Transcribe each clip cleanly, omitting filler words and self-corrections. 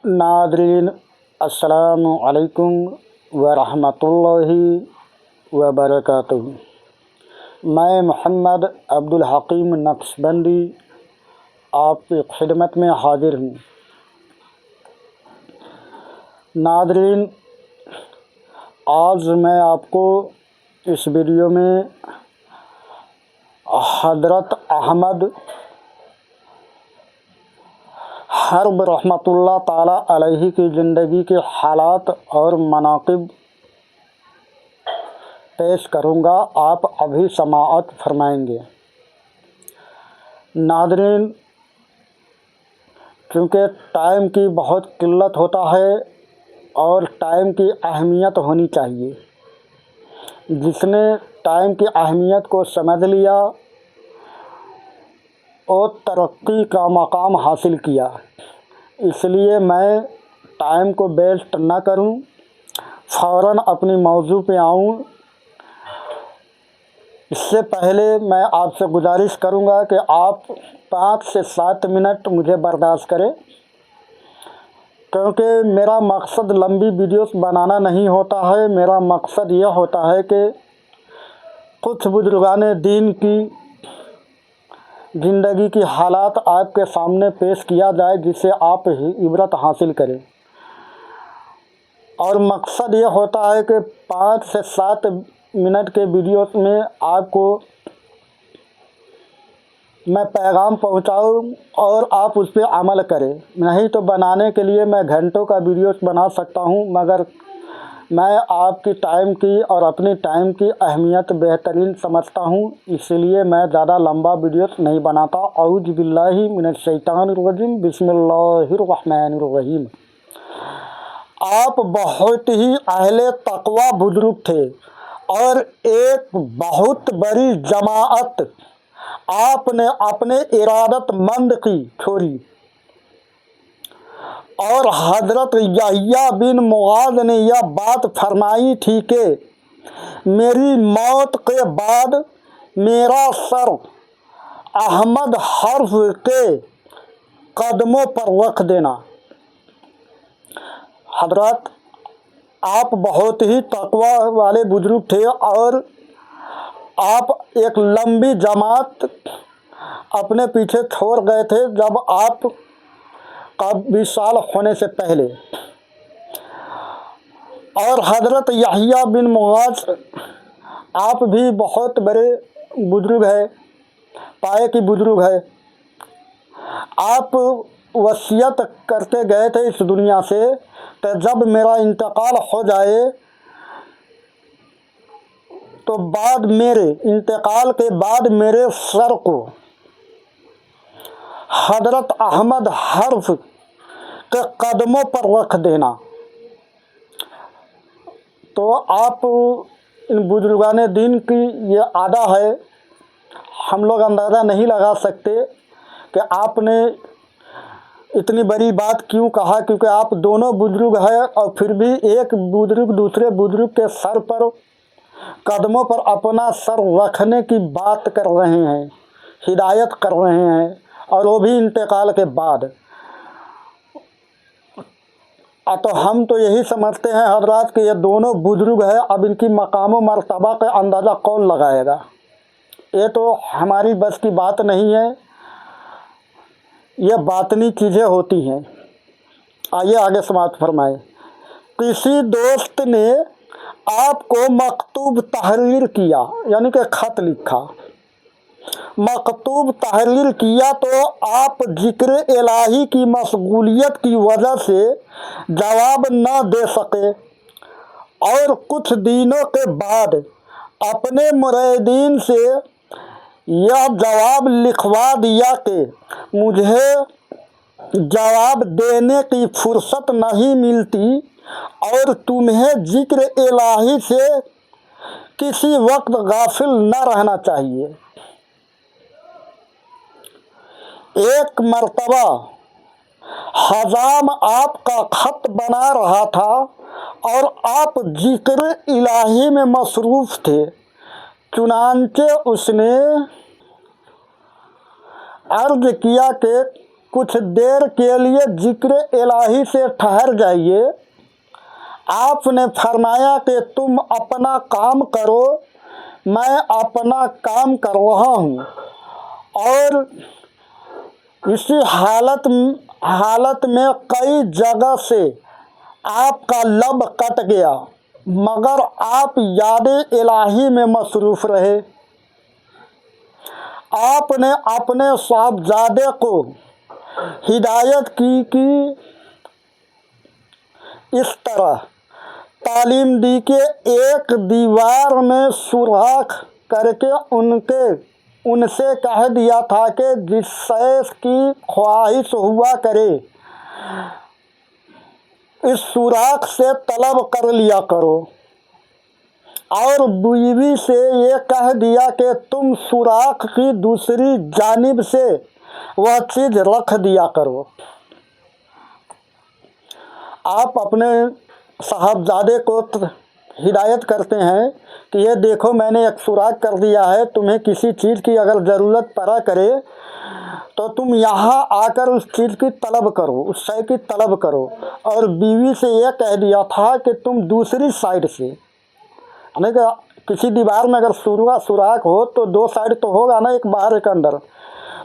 Nadreen अस्सलामु अलैकुम वरहमतुल्लाहि वबरकातुहू। मैं मोहम्मद अब्दुल हकीम नक्शबंदी आपकी खिदमत में हाजिर हूँ। नादरीन, आज मैं आपको इस वीडियो में हज़रत अहमद हर्ब रहमतुल्लाह ताला अलैहि की ज़िंदगी के हालात और मनाक़िब पेश करूँगा। आप अभी समाअत फरमाएंगे। नादरीन, क्योंकि टाइम की बहुत किल्लत होता है और टाइम की अहमियत होनी चाहिए। जिसने टाइम की अहमियत को समझ लिया और तरक्की का मकाम हासिल किया। इसलिए मैं टाइम को वेस्ट न करूं, फ़ौरन अपनी मौजू पे आऊं। इससे पहले मैं आपसे गुजारिश करूंगा कि आप 5 से 7 मिनट मुझे बर्दाश्त करें, क्योंकि मेरा मकसद लंबी वीडियोस बनाना नहीं होता है। मेरा मकसद यह होता है कि कुछ बुजुर्गाने दीन की ज़िंदगी की हालात आपके सामने पेश किया जाए, जिससे आप इबरत हासिल करें। और मकसद ये होता है कि 5 से 7 मिनट के वीडियोस में आपको मैं पैगाम पहुंचाऊं और आप उस पर अमल करें। नहीं तो बनाने के लिए मैं घंटों का वीडियोस बना सकता हूं, मगर मैं आपकी टाइम की और अपनी टाइम की अहमियत बेहतरीन समझता हूं। इसलिए मैं ज़्यादा लंबा वीडियोस नहीं बनाता। औज़ु बिल्लाहि मिनश शैतानिर रजीम, बिस्मिल्लाहिर रहमानिर रहीम। आप बहुत ही अहले तक़वा बुजुर्ग थे और एक बहुत बड़ी जमाअत आपने अपने इरादतमंद की छोड़ी। और हज़रत यहया बिन मुआज़ ने यह बात फरमाई थी कि मेरी मौत के बाद मेरा सर अहमद हर्फ के कदमों पर रख देना। हज़रत, आप बहुत ही तक़वा वाले बुजुर्ग थे और आप एक लंबी जमात अपने पीछे छोड़ गए थे जब आप का विशाल होने से पहले। और हज़रत यहया बिन मुआज़, आप भी बहुत बड़े बुजुर्ग हैं, पाए की बुजुर्ग है। आप वसीयत करके गए थे इस दुनिया से कि जब मेरा इंतकाल हो जाए तो बाद मेरे इंतकाल के बाद मेरे सर को हज़रत अहमद हर्फ के कदमों पर रख देना। तो आप इन बुजुर्गाने दीन की ये आदा है। हम लोग अंदाज़ा नहीं लगा सकते कि आपने इतनी बड़ी बात क्यों कहा, क्योंकि आप दोनों बुजुर्ग हैं और फिर भी एक बुजुर्ग दूसरे बुजुर्ग के सर पर कदमों पर अपना सर रखने की बात कर रहे हैं, हिदायत कर रहे हैं, और वो भी इंतकाल के बाद। तो हम तो यही समझते हैं हज़रात कि ये दोनों बुजुर्ग हैं। अब इनकी मकाम व मर्तबा का अंदाज़ा कौन लगाएगा? ये तो हमारी बस की बात नहीं है, ये बातनी चीज़ें होती हैं। आइए आगे समाप्त फरमाए। किसी दोस्त ने आपको मकतूब तहरीर किया, यानी कि ख़त लिखा। मकतूब तहरीर किया तो आप ज़िक्र इलाही की मशगूलियत की वजह से जवाब न दे सके और कुछ दिनों के बाद अपने मुरीदीन से यह जवाब लिखवा दिया कि मुझे जवाब देने की फुर्सत नहीं मिलती और तुम्हें ज़िक्र इलाही से किसी वक्त गाफिल न रहना चाहिए। एक मर्तबा हजाम आपका ख़त बना रहा था और आप ज़िक्र इलाही में मसरूफ़ थे। चुनांचे उसने अर्ज़ किया कि कुछ देर के लिए जिक्र इलाही से ठहर जाइए। आपने फरमाया कि तुम अपना काम करो, मैं अपना काम कर रहा हूँ। और इसी हालत में कई जगह से आपका लब कट गया, मगर आप याद इलाही में मसरूफ़ रहे। आपने अपने साहबजादे को हिदायत की कि इस तरह तालीम दी कि एक दीवार में सुराख करके उनसे कह दिया था कि जिस शय की ख्वाहिश हुआ करे, इस सुराख से तलब कर लिया करो। और बीवी से ये कह दिया कि तुम सुराख की दूसरी जानिब से वह चीज़ रख दिया करो। आप अपने साहबजादे को हिदायत करते हैं कि ये देखो मैंने एक सुराख कर दिया है, तुम्हें किसी चीज़ की अगर ज़रूरत पड़ा करे तो तुम यहाँ आकर उस चीज़ की तलब करो, उस शय की तलब करो। और बीवी से यह कह दिया था कि तुम दूसरी साइड से, यानी कि किसी दीवार में अगर सुराख हो तो दो साइड तो होगा ना, एक बाहर एक अंदर।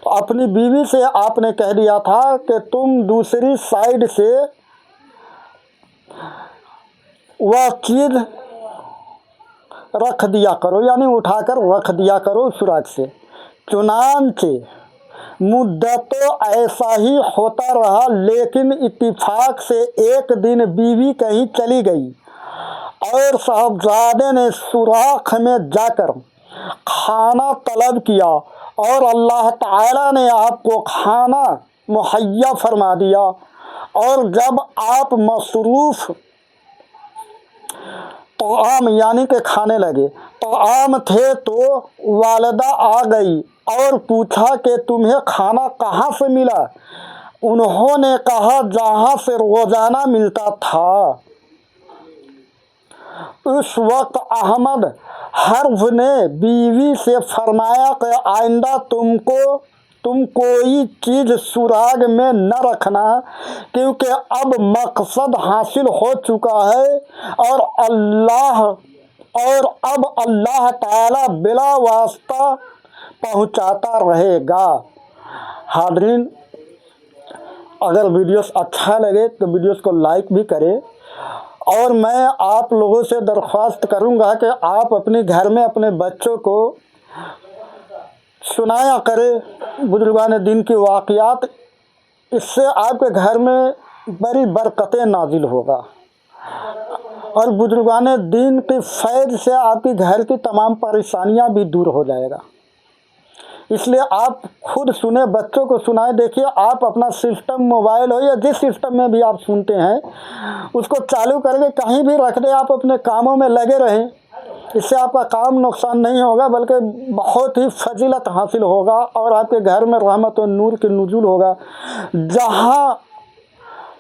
तो अपनी बीवी से आपने कह दिया था कि तुम दूसरी साइड से वह चीज़ रख दिया करो, यानी उठाकर रख दिया करो सुराख से। चुनांचे मुद्दतों ऐसा ही होता रहा, लेकिन इत्तिफाक से एक दिन बीवी कहीं चली गई और साहबजादे ने सुराख में जाकर खाना तलब किया और अल्लाह ताला ने आपको खाना मुहैया फरमा दिया। और जब आप मसरूफ़ तो आम यानी कि खाने लगे, तो आम थे तो वालिदा आ गई और पूछा कि तुम्हें खाना कहाँ से मिला। उन्होंने कहा जहाँ से रोज़ाना मिलता था। उस वक्त अहमद हर्फ ने बीवी से फरमाया कि आइंदा तुम कोई चीज़ सुराग में न रखना, क्योंकि अब मकसद हासिल हो चुका है और अब अल्लाह ताला बिला वास्ता पहुंचाता रहेगा। हाज़रीन, अगर वीडियोस अच्छा लगे तो वीडियोस को लाइक भी करें। और मैं आप लोगों से दरख्वास्त करूंगा कि आप अपने घर में अपने बच्चों को सुनाया करें बुजुर्गान दीन की वाक़यात। इससे आपके घर में बड़ी बरकतें नाजिल होगा और बुजुर्गान दीन की फैज़ से आपके घर की तमाम परेशानियां भी दूर हो जाएगा। इसलिए आप खुद सुने, बच्चों को सुनाए। देखिए, आप अपना सिस्टम मोबाइल हो या जिस सिस्टम में भी आप सुनते हैं उसको चालू करके कहीं भी रख दें, आप अपने कामों में लगे रहें। इससे आपका काम नुकसान नहीं होगा बल्कि बहुत ही फजीलत हासिल होगा और आपके घर में रहमत और नूर की नुज़ूल होगा। जहाँ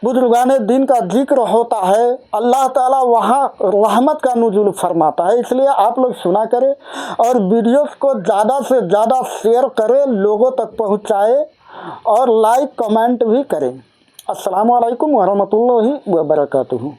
बुजुर्गान दीन का जिक्र होता है अल्लाह ताला वहाँ रहमत का नुज़ूल फरमाता है। इसलिए आप लोग सुना करें और वीडियोस को ज़्यादा से ज़्यादा शेयर करें, लोगों तक पहुँचाएं और लाइक कमेंट भी करें। अस्सलामु अलैकुम वरहमतुल्लाहि वबरकातुहू।